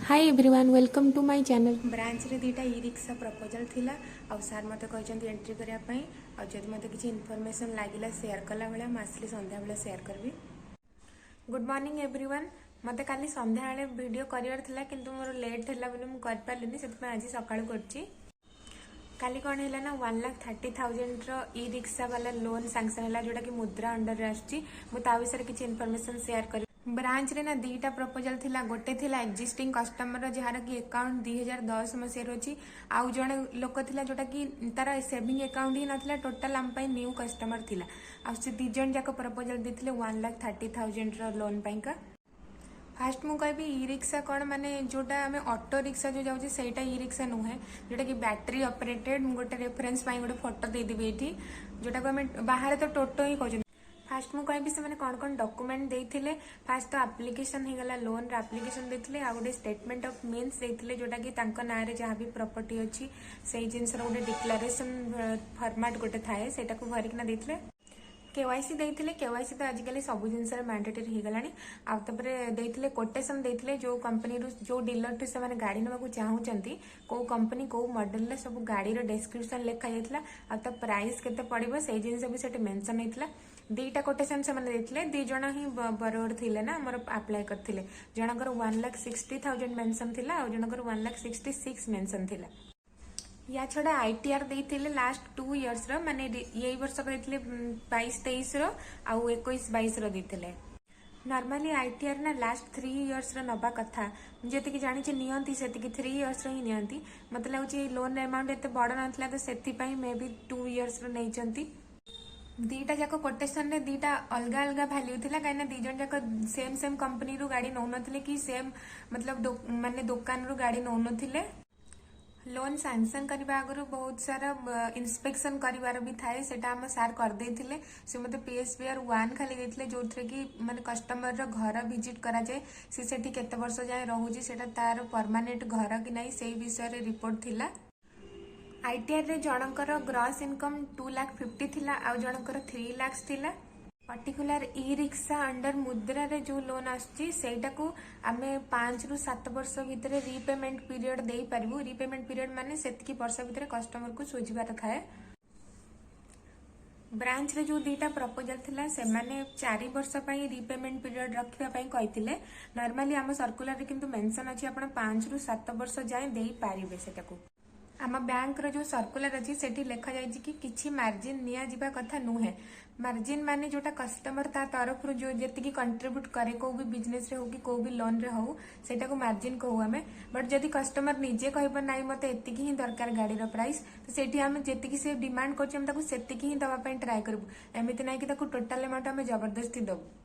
Hi everyone welcome to my channel. Branch रे दीटा e rickshaw proposal थिला आ सार मते कहचंती एंट्री करिया पई आ जदि मते किछि इन्फॉर्मेशन लागिला शेयर कला बेला मासली संध्या बेला शेयर करबी। Good morning everyone. मते काली संध्या बेले वीडियो करियर थिला किंतु मोर लेट हैला बोली मु कर पालिनी सेत आज सकाळु करछि। काली कौन है ना 1,30,000 रो ई रिक्शा वाला लोन सैंक्शन है जोटा कि मुद्रा अंडर रे आछि। मु ता विषय किछि इन्फॉर्मेशन शेयर करी। ब्रांच रे ना दीटा प्रपोजल थिला गोटे थिला एक्जिस्टिंग कस्टमर जहार कि अकाउंट 2010 मसीह रही आउ जड़े लोक थिला जोटा कि तार सेविंग अकाउंट ही नथिला टोटल आम पई न्यू कस्टमर थिला आ से दी जन जाक प्रपोजल देथिले 1,30,000 रो लोन पईका। फास्ट मु कहबी ई रिक्शा कौन माने जोटा आम ऑटो रिक्शा जो जाऊँ सहीटा ई रिक्शा नुहे जोटा कि बैटरी ऑपरेटेड गोटे रेफरेंस गोटे फोटो देदेवी ये जोटा को आम बाहर तो टोटो ही कहते। फास्ट मु कहबी से कौन कौन डॉक्यूमेंट देथिले। फास्ट तो एप्लिकेशन ही गला लोन रा एप्लिकेशन देथिले आ गोटे स्टेटमेंट ऑफ मीन्स देथिले जोटा कि तांको नाँ रे जहाँ भी प्रॉपर्टी अछि सेही जिंस रो गोटे डिक्लेरेशन फॉर्मेट गोटे थाए सेटा को भरिकना देथिले। केवाईसी देथिले केवाईसी तो आजिकल सब जिनस मैंडेटरी हो गलानी आ तपरे देथिले कोटेशन देथिले जो कंपनी रू जो डीलर टू से माने गाड़ी नबाकू चाहूचंती को कंपनी को मॉडल ले सब गाड़ी रो डिस्क्रिप्शन लिखा जायतिला आ त प्राइस केते पड़िबो सेही जिनस भी सेटे मेंशन हेतिला। दीटा कोटेशन से माने देथिले दी जणा ही बरोड थिले ना हमर अप्लाई करथिले जणकर 1,60,000 मेंशन थिला आ जणकर 1,66 मेंशन थिला। या छड़ा आईटीआर देथिले लास्ट 2 इयर्स रो माने यही वर्ष देथिले 22-23 रो आ 21-22 रो देथिले। नॉर्मली आईटीआर ना लास्ट 3 इयर्स रो नबा कथा जेति कि जानि छि नियंती सेति कि 3 इयर्स रो ही नियंती मते लागुछि लोन अमाउंट एते बड़ नथला तो सेति पई मे बी 2 इयर्स रो नैचंती। दीटा जाक कोटेशन रे दीटा अलग अलग वैल्यू थिला काइना दी जन जाक सेम सेम कंपनी रू गाड़ी नौ नथिले कि सेम मतलब माने दुकान रू गाड़ी नौ नथिले। लोन सैंक्शन करबा आगु बहुत सारा इंस्पेक्शन करिवार भी थाए सेटा हम सार कर देथिले से मते पीएसपीआर 1 खाली देथिले जोथरे कि माने कस्टमर रो घर विजिट करा जाए से सेठी केते वर्ष जाय रहूजी सेटा तार परमानेंट घर कि नाही सेही विषय रे रिपोर्ट थिला। आईटीआर रे जनकर ग्रॉस इनकम 2,50,000 थिला आ जनकर 3 लाख थिला। पर्टिकुलर ई रिक्शा अंडर मुद्रा रे जो लोन आछि सेटा को आमे 5 रु 7 वर्ष भितर रीपेमेंट पीरियड देई परबु। रीपेमेंट पीरियड माने सेतकी वर्ष भितर कस्टमर को सुझिबार थाए। ब्रांच रे जो दीटा प्रपोजल थिला से माने 4 वर्ष पई रीपेमेंट पीरियड रखिबा पई कहिथिले। नॉर्मली हम सर्कुलर रे किंतु मेंशन अछि आपण 5 रु 7 वर्ष जाय देई पारिबे सेटा को। आम बैंक रो जो सर्कुलर अच्छी सेठी लिखा जाय कि किछि मार्जिन निया जिबा कथा नुहे। मार्जिन माने जोटा कस्टमर ता तरफ रो जो जेतिकी कंट्रीब्यूट करे को भी बिजनेस रे हो कि को भी लोन रे हो सेटा को मार्जिन कहू हमें। बट जदि कस्टमर निजे कहबो नाइ मते एतिकी ही दरकार गाड़ी रो प्राइस तो सेठी हम जेतिकी से डिमांड करछि हम ताको सेतिकी ही दवा पई ट्राई करबु एमिति नाइ कि ताको टोटल अमाउंट हम जबरदस्ती दबु।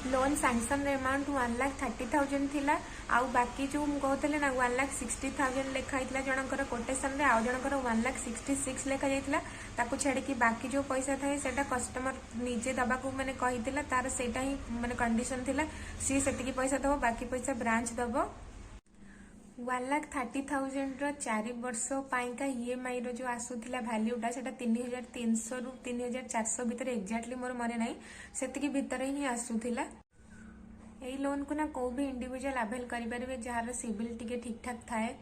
लोन सैंक्शन अमाउंट 1,30,000 थिला आउ बाकी जो कहते ना 1,60,000 लिखाई जनकर कोटेशन रे आउ जनकर 1,66 लिखा जाइतिला ताको छेड़ कि बाकी जो पैसा थाए सेटा कस्टमर निजे दबा को माने कहितिला तार सेटा ही माने कंडीशन थिला सी सेटिकी पैसा दबो बाकी पैसा ब्रांच दबो। 1,30,000 रो 4 वर्ष पाइका ईएमआई रो जो आसुथिला वैल्यूटा सेटा 3,300 रु 3,400 भितर एक्जाक्टली मोर मने नाही सेतिकी भितर ही आसुथिला। एई लोन को ना को भी इंडिविजुअल अवेल करि परिबे जहार सिविल टिके ठीक ठाक थाए।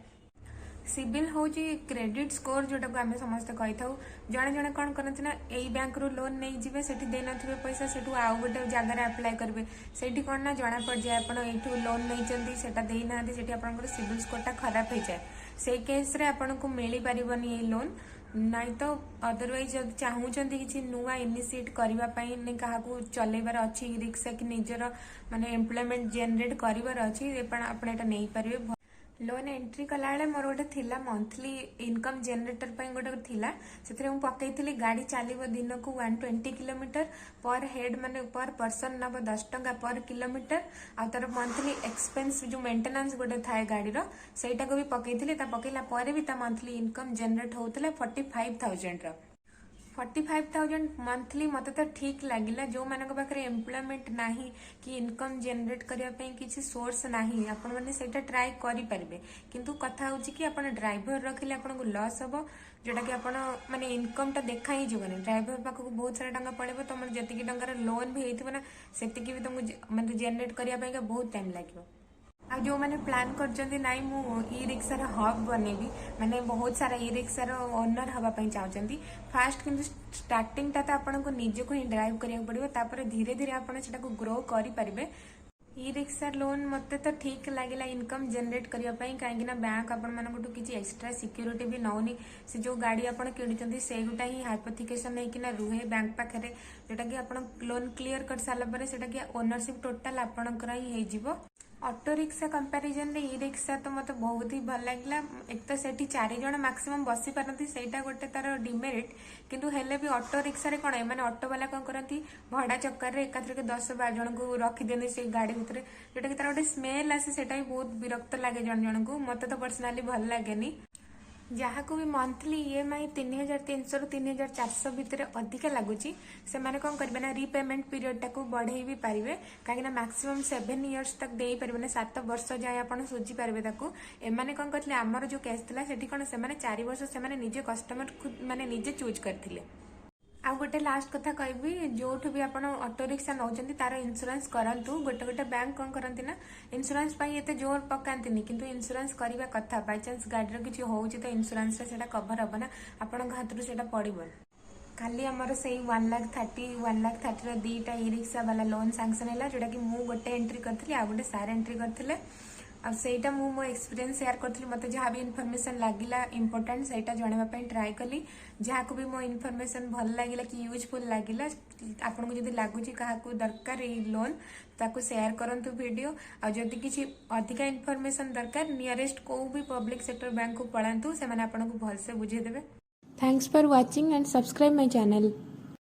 सिविल होची क्रेडिट स्कोर जोटा को आमे समस्त कहि थाउ जणे जणे कोन करथि ना एई बैंक रो लोन नै जिवे सेठी दे नथिबे पैसा सेठू आउ गोटे जगह रे अप्लाई करबे सेठी कोन ना जणा पड़ जाय आपण एठू लोन नै चंदी सेटा देई नाथि सेठी आपनकर सिविल स्कोर ता खराब हो जाय से केस रे आपन को मिली परिबनी एई लोन नाइ तो अदरवाइज जब चाहूचंती किछि नुवा इनिशिएट करबा पई ने काहा को चलेबार अछि रिक्शा कि निजर माने एम्प्लॉयमेंट जनरेट करबार अछि आपण एटा नै परिबे। लोन एंट्री कला बेले मोर गोटे थिला मंथली इनकम जनरेटर पई गोटे थिला सेथरे हम पकैथिली गाड़ी चलिबो दिन को 120 किलोमीटर पर हेड माने पर पर्सन नब 10 टंका पर किलोमीटर आ तार मंथली एक्सपेंस जो मेंटेनेंस गोटे थाए गाड़ी रो सेटा को भी पकैथिली ता पकैला पर भी ता मंथली इनकम जनरेट होतले 45,000 रो। 45,000 मंथली मत तो ठीक लगिला जो मानक पाखरे एम्प्लॉयमेंट नाही कि इनकम जनरेट करिया पई किछि सोर्स नाही आपण माने सेटा ट्राई करि परिबे किंतु कथा होछि कि आपण ड्राइवर रखिले आपण को लॉस हबो जोटा कि आपण माने इनकम ता देखा ही जीवन ड्राइवर पाख को बहुत सारा टंका पड़ेबो तमर जतिकी टंकार लोन भी हेतिबो ना सेतिकी भी तुमको माने जनरेट करिया पई का बहुत टाइम लागिबो। आ जो मैंने प्लान करछन्ती नाई मु ई रिक्सार हब बनेबी माने बहुत सारा ई रिक्सार ओनर हवा पई चाहछन्ती फास्ट किंतु स्टार्टिंग ता आपन को निजे को ही ड्राइव करिया पड़िबो तापर धीरे धीरे आपन सेटा को ग्रो करि परिबे। ई रिक्सा लोन मते तो ठीक लागिला इनकम जनरेट करिया पई काहेकि ना बैंक आपण मानकटू किछि एक्स्ट्रा सिक्योरिटी भी नौनी से जो गाड़ी आपण किनिचन्ती सेगुटा ही हाइपोथिकेशन नै कि ना रुहे बैंक पाखरे जेटा कि आपण लोन क्लियर कर साला परे सेटा कि ओनरशिप टोटल आपणकर ही हे जिवो। ऑटो रिक्शा कंपैरिजन रे ई रिक्शा तो मते बहुत ही भल लागला। एक तो सेठी 4 जण मैक्सिमम बसी पारती सेटा गोटे तार डिमेरिट किंतु हेले भी ऑटो रिक्शा रे कोन माने ऑटो वाला कोन करंती भड़ा चक्कर रे एकाथरे के 10-12 जण को रखि देने से गाड़ी भितरे जेटा कि तार गोटे स्मेल आसे सेटा भी बहुत विरक्त लागे जण जण को मते तो पर्सनली भल लागेनी। जहाँ को भी मंथली ईएमआई 3300 रु 3400 भितर अधिक लगुच से माने कौन करेंगे ना रिपेमेंट पीरियड टाक बढ़े भी पारे कहीं मैक्सिमम 7 इयर्स तक दे पारे 7 वर्ष जाए आप सुझी पारे एमाने कौन करते आमर जो केस था से कौन से 4 वर्ष से निजे कस्टमर खुद माने निजे चूज करते। आ गोटे लास्ट कथा कहबी जो भी आप ऑटो रिक्शा नौकरी तार इंश्योरेंस करूँ गोटे गोटे बैंक कौन करती ना इंश्योरेंस एत जोर पकाती किंतु इंश्योरेंस करवा कथा बाय चांस गाड़ी किसी हो तो इंश्योरेंस से कभर हम ना आपण हाथ से पड़ो खाली आमर से 1,30,000 दीटा ई रिक्शा वाला लोन सैंक्शन है जोटा कि मुझे गोटे एंट्री करी आ गोटे सार एंट्री करते आईटा मो एक्सपीरियंस शेयर करी मत जहाँ भी इनफॉरमेशन लगिला इम्पोर्टेंट से जनवाई ट्राए कली जहाँ को भी मो इनफॉरमेशन भल लगिला कि यूजफुल लगिला आपन को जदि लगुच क्या दरकार लोन ताको शेयर करंतु वीडियो आ जदि किसी अधिका इनफॉरमेशन दरकार नियरेस्ट को भी पब्लिक सेक्टर बैंक को पलांतु से माने आपन को भल से बुझे देबे। Thanks for watching and subscribe my channel.